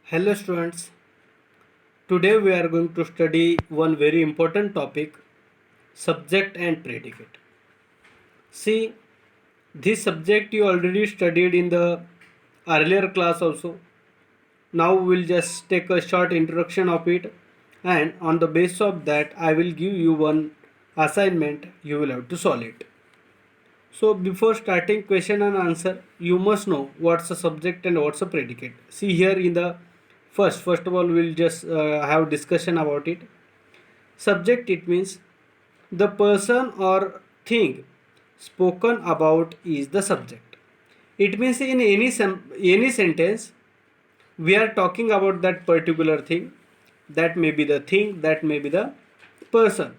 Hello students, today we are going to study one very important topic, subject and predicate. See, this subject you already studied in the earlier class also. Now we will just take a short introduction of it, and on the basis of that I will give you one assignment. You will have to solve it. So before starting question and answer, you must know what's a subject and what's a predicate. See here in the first of all we'll just have discussion about it. Subject, it means the person or thing spoken about is the subject. It means in any sentence we are talking about that particular thing. That may be the thing, that may be the person.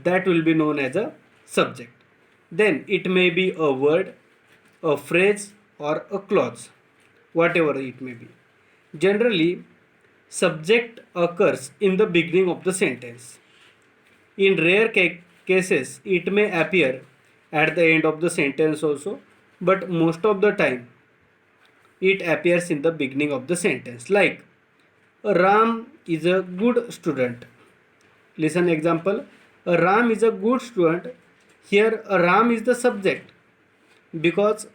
That will be known as a subject. Then it may be a word, a phrase, or a clause, whatever it may be. Generally, subject occurs in the beginning of the sentence. In rare cases, it may appear at the end of the sentence also, but most of the time it appears in the beginning of the sentence. Like, Ram is a good student. Listen example. Ram is a good student. Here Ram is the subject because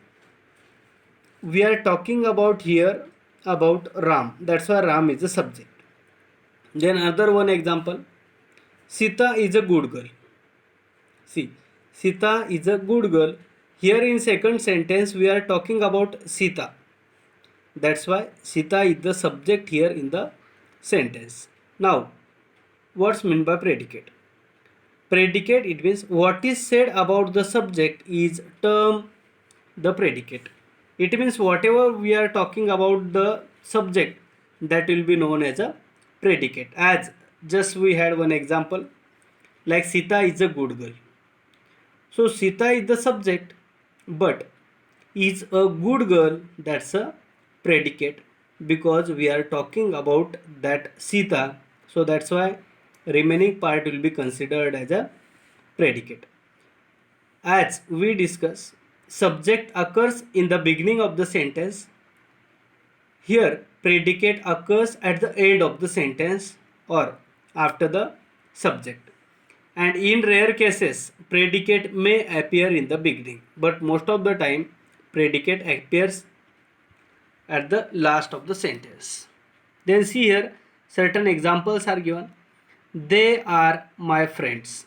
we are talking about here about Ram. That's why Ram is the subject. Then another one example. Sita is a good girl. See, Sita is a good girl. Here in second sentence we are talking about Sita. That's why Sita is the subject here in the sentence. Now, what's meant by predicate? Predicate, it means what is said about the subject is termed the predicate. It means whatever we are talking about the subject, that will be known as a predicate. As just we had one example, like Sita is a good girl. So Sita is the subject, but is a good girl, that's a predicate because we are talking about that Sita. So that's why remaining part will be considered as a predicate. As we discuss, subject occurs in the beginning of the sentence. Here, predicate occurs at the end of the sentence or after the subject. And in rare cases, predicate may appear in the beginning, but most of the time, predicate appears at the last of the sentence. Then see here, certain examples are given. They are my friends.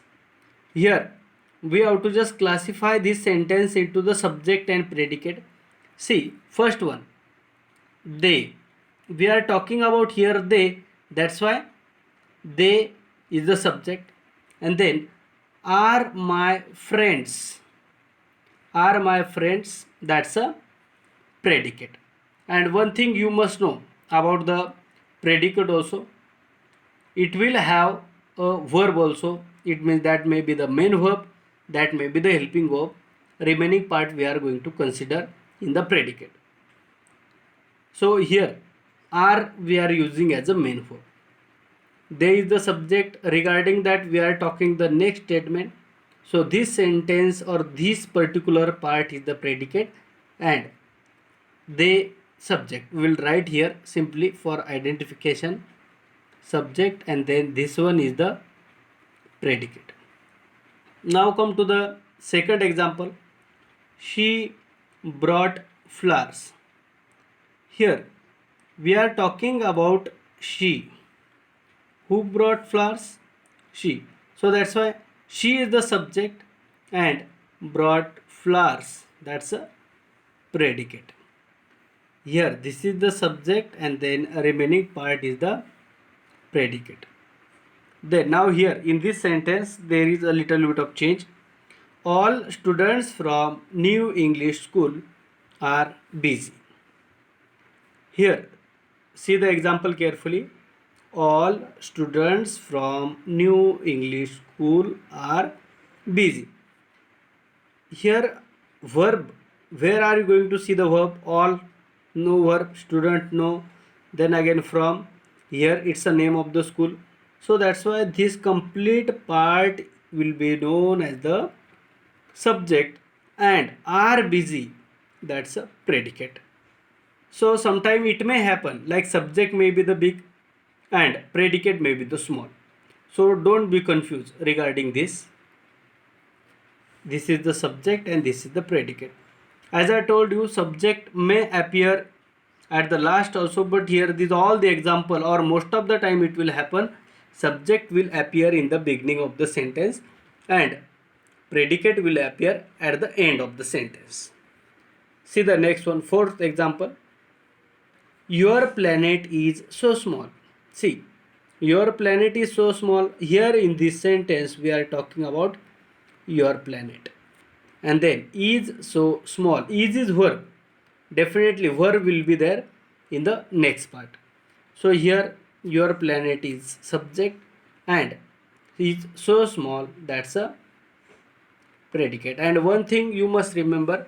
Here, we have to just classify this sentence into the subject and predicate. See, first one, they. We are talking about here they, that's why they is the subject. And then, are my friends. Are my friends, that's a predicate. And one thing you must know about the predicate also, it will have a verb also. It means that may be the main verb, that may be the helping verb. Remaining part we are going to consider in the predicate. So here are we are using as a main verb. There is the subject, regarding that we are talking the next statement. So this sentence or this particular part is the predicate and they subject. We will write here simply for identification subject, and then this one is the predicate. Now come to the second example. She brought flowers. Here we are talking about she. Who brought flowers? She. So that's why she is the subject and brought flowers, that's a predicate. Here this is the subject and then remaining part is the predicate. Then now here in this sentence there is a little bit of change. All students from New English School are busy. Here see the example carefully. All students from New English School are busy. Here verb, where are you going to see the verb? All, no verb, student, no. Then again from, here it's the name of the school. So that's why this complete part will be known as the subject and are busy, that's a predicate. So sometime it may happen like subject may be the big and predicate may be the small. So don't be confused regarding this. This is the subject and this is the predicate. As I told you, subject may appear at the last also, but here this all the example, or most of the time it will happen, subject will appear in the beginning of the sentence and predicate will appear at the end of the sentence. See the next one, fourth example. Your planet is so small. See, your planet is so small. Here in this sentence we are talking about your planet. And then is so small. Is verb. Definitely verb will be there in the next part. So here your planet is subject and is so small, that's a predicate. And one thing you must remember,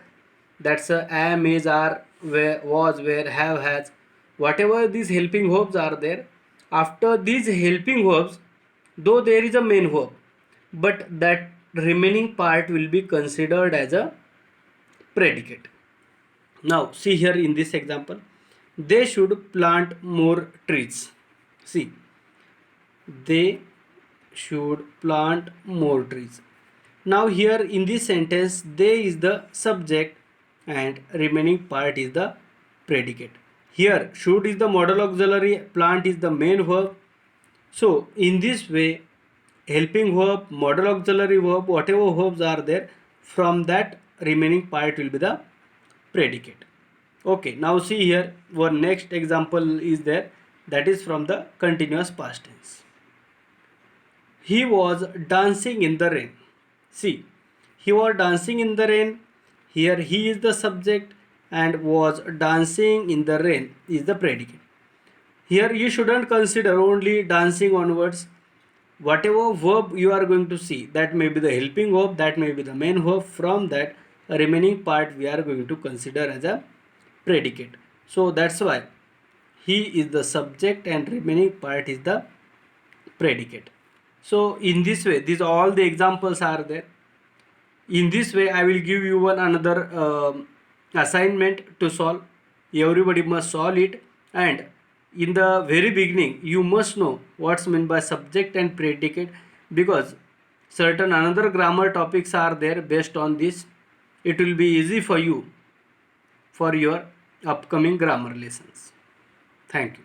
that's a am, is, are, where, was, where, have, has, whatever these helping verbs are there. After these helping verbs, though there is a main verb, but that remaining part will be considered as a predicate. Now see here in this example, they should plant more trees. See, they should plant more trees. Now here in this sentence, they is the subject and remaining part is the predicate. Here should is the modal auxiliary, plant is the main verb. So in this way, helping verb, modal auxiliary verb, whatever verbs are there, from that remaining part will be the predicate. Okay, now see here, our next example is there, that is from the continuous past tense. He was dancing in the rain. See, he was dancing in the rain. Here he is the subject and was dancing in the rain is the predicate. Here you shouldn't consider only dancing onwards. Whatever verb you are going to see, that may be the helping verb, that may be the main verb. From that remaining part we are going to consider as a predicate. So that's why he is the subject and remaining part is the predicate. So in this way, these all the examples are there. In this way, I will give you one another assignment to solve. Everybody must solve it, and in the very beginning, you must know what's meant by subject and predicate, because certain another grammar topics are there based on this. It will be easy for you for your upcoming grammar lessons. Thank you.